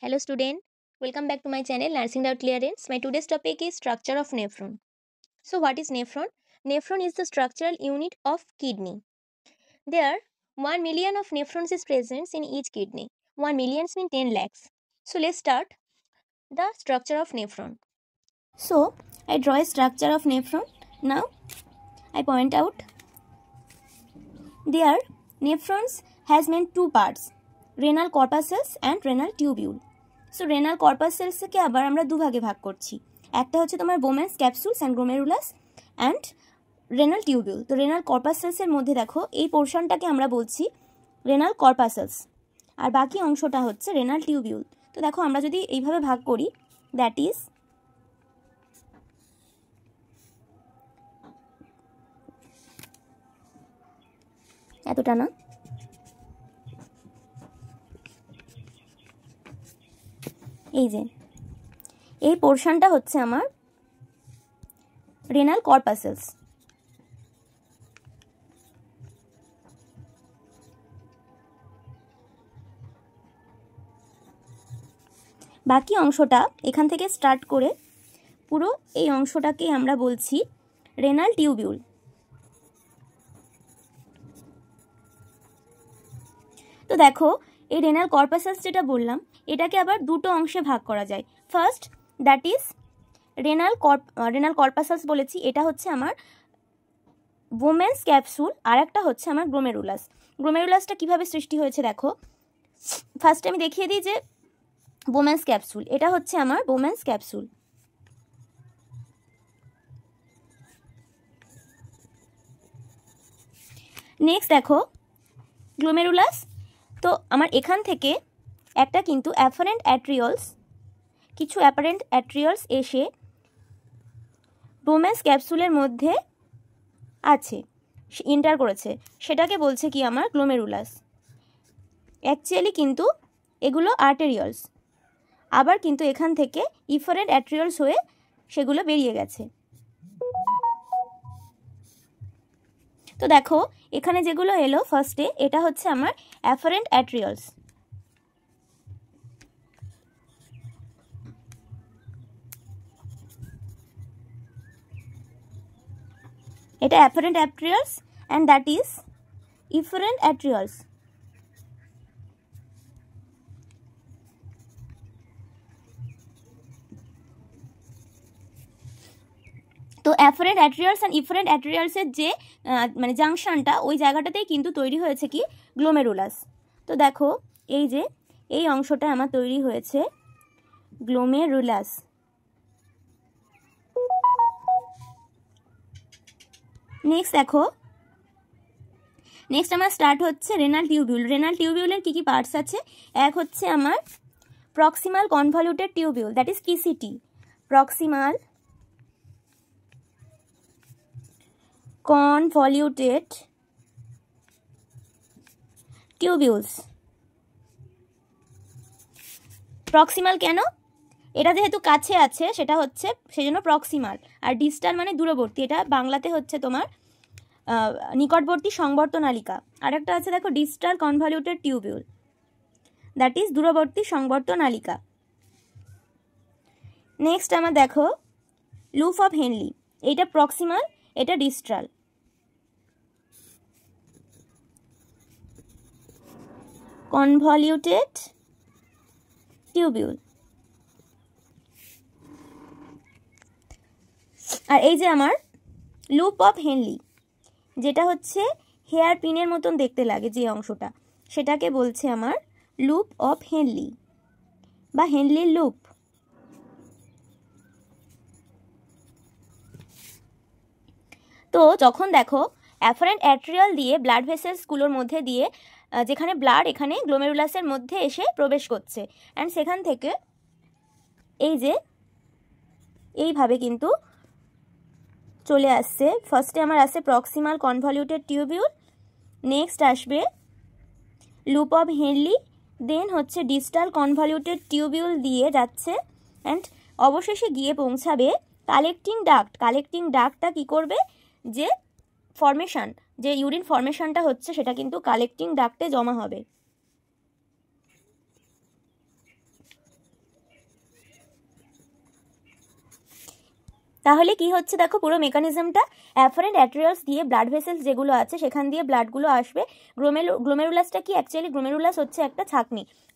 Hello student, welcome back to my channel Nursing Doubt Clearance. My today's topic is structure of nephron. So what is nephron? Nephron is the structural unit of kidney. There 1 million of nephrons is present in each kidney. 1 million means 10 lakhs. So let's start the structure of nephron. So I draw a structure of nephron. Now I point out there nephrons has main two parts, renal corpuscles and renal tubule. So renal কর্পাসেলসকে আবার আমরা দুভাগে ভাগ করছি। একটা হচ্ছে তোমার Bowman's capsules and glomerulus and renal tubule. তো রেনাল কর্পাসেলসের মধ্যে দেখো এই পোর্শনটাকে আমরা বলছি রেনাল কর্পাসেলস, আর বাকি অংশটা হচ্ছে রেনাল টিউবিউল। তো দেখো আমরা যদি এইভাবে ভাগ করি, দ্যাট ইজ এতটা না, এই যে এই পোর্শনটা হচ্ছে আমার রেনাল কর্পাসেলস। বাকি অংশটা এখান থেকে স্টার্ট করে পুরো এই অংশটাকে আমরা বলছি রেনাল টিউবিউল। তো দেখো এই রেনাল কর্পাসেলস যেটা বললাম এটাকে আবার দুটো অংশে ভাগ করা যায়। First that is renal corpuscles বলেছি, এটা হচ্ছে আমার বোমেন্স ক্যাপসুল, আর একটা হচ্ছে আমার গ্লোমেরুলাস। গ্লোমেরুলাসটা কিভাবে সৃষ্টি হয়েছে দেখো, ফার্স্টে আমি দেখিয়ে দিই যে বোমেন্স ক্যাপসুল, এটা হচ্ছে আমার বোমেন্স ক্যাপসুল। নেক্সট দেখো গ্লোমেরুলাস। তো আমার এখান থেকে একটা কিন্তু কিছু অ্যাপারেন্ট অ্যাট্রিয়লস এসে বোমেন্স ক্যাপসুলের মধ্যে আছে, এন্টার করেছে, সেটাকে বলছে কি আমার গ্লোমেরুলাস। অ্যাকচুয়ালি কিন্তু এগুলো আর্টেরিয়লস, আবার কিন্তু এখান থেকে ইফারেন্ট অ্যাট্রিয়লস হয়ে সেগুলো বেরিয়ে গেছে। তো দেখো এখানে যেগুলো এলো ফার্স্টে, এটা হচ্ছে আমার অ্যাফারেন্ট অ্যাট্রিয়লস। এটা afferent arterioles and that is efferent arterioles. তো অ্যাফারেন্ট অ্যাট্রিয়লস অ্যান্ড ইফারেন্ট অ্যাট্রিয়লসের যে মানে জাংশনটা, ওই জায়গাটাতেই কিন্তু তৈরি হয়েছে কি গ্লোমেরুলাস। তো দেখো এই যে এই অংশটা আমার তৈরি হয়েছে গ্লোমেরুলাস। নেক্সট দেখো, নেক্সট আমার স্টার্ট হচ্ছে রেনাল টিউবিউল। রেনাল টিউবিউলের কী কী পার্টস আছে, এক হচ্ছে আমার proximal convoluted tubule, that is PCT, proximal convoluted tubules. Proximal কেন, এটা যেহেতু কাছে আছে সেটা হচ্ছে সেজন্য প্রক্সিমাল, আর ডিস্টাল মানে দূরবর্তী, এটা বাংলাতে হচ্ছে তোমার নিকটবর্তী সংবর্তনালিকা। আর একটা আছে দেখো distal convoluted tubule, that is দূরবর্তী সংবর্তনালিকা। নেক্সট আমার দেখো লুপ অফ হেনলি, এইটা প্রক্সিমাল, এটা ডিস্টাল। Convoluted tubule. আর এই যে আমার লুপ অফ হেনলি, যেটা হচ্ছে হেয়ার পিনের মতন দেখতে লাগে যে অংশটা, সেটাকে বলছে আমার লুপ অফ হেনলি বা হেনলির লুপ। তো যখন দেখো অ্যাফারেন্ট অ্যাট্রিয়াল দিয়ে ব্লাড ভেসেলসগুলোর মধ্যে দিয়ে যেখানে ব্লাড এখানে গ্লোমেরুলাসের মধ্যে এসে প্রবেশ করছে, অ্যান্ড সেখান থেকে এই যে এইভাবে কিন্তু চলে আসছে। ফার্স্টে আমার আসছে প্রক্সিমাল কনভলিউটেড টিউবিউল, নেক্সট আসবে লুপ অফ হেনলি, দেন হচ্ছে ডিস্টাল কনভলিউটেড টিউবিউল দিয়ে যাচ্ছে, অ্যান্ড অবশেষে গিয়ে পৌঁছাবে কালেক্টিং ডাক্ট। কালেক্টিং ডাক্টটা কী করবে, যে ফর্মেশন, যে ইউরিন ফর্মেশনটা হচ্ছে সেটা কিন্তু কালেক্টিং ডাক্টে জমা হবে। তাহলে কি হচ্ছে দেখো পুরো মেকানিজমটা, অ্যাফারেন্ট অ্যাট্রিয়ালস দিয়ে ব্লাড ভেসেলস যেগুলো আছে সেখান দিয়ে ব্লাডগুলো আসবে। গ্লোমেরুলাসটা কি অ্যাকচুয়ালি, গ্লোমেরুলাস হচ্ছে একটা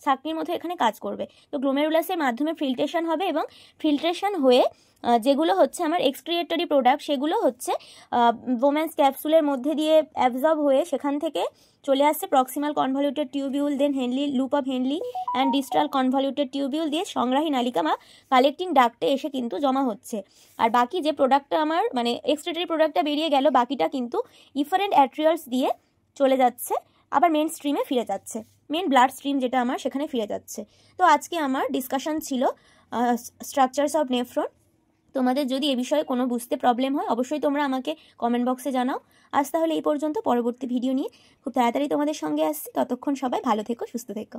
ছাঁকনির মতো এখানে কাজ করবে। তো গ্লোমেরুলাসের মাধ্যমে ফিল্ট্রেশন হবে এবং ফিল্ট্রেশন হয়ে যেগুলো হচ্ছে আমার এক্সক্রিয়েটরি প্রোডাক্ট সেগুলো হচ্ছে বোম্যান্স ক্যাপসুলের মধ্যে দিয়ে অ্যাবজর্ব হয়ে সেখান থেকে চলে আসছে proximal convoluted tubule, then Henle loop of Henle and distal convoluted tubule দিয়ে সংগ্রাহী নালিকা বা কালেক্টিং ডাক্টে এসে কিন্তু জমা হচ্ছে। আর বাকি যে প্রোডাক্টটা আমার মানে এক্সক্রিয়েটরি প্রোডাক্টটা বেরিয়ে গেল, বাকিটা কিন্তু ইফারেন্ট অ্যাট্রিয়ালস দিয়ে চলে যাচ্ছে, আবার মেন স্ট্রিমে ফিরে যাচ্ছে, মেন ব্লাড স্ট্রিম যেটা আমার সেখানে ফিরে যাচ্ছে। তো আজকে আমার ডিসকাশন ছিল স্ট্রাকচারস অফ নেফ্রন। তোমাদের যদি এ বিষয়ে কোনো বুঝতে প্রবলেম হয় অবশ্যই তোমরা আমাকে কমেন্ট বক্সে জানাও। আজ তাহলে এই পর্যন্ত, পরবর্তী ভিডিও নিয়ে খুব তাড়াতাড়ি তোমাদের সঙ্গে আসছি। ততক্ষণ সবাই ভালো থেকো, সুস্থ থেকো।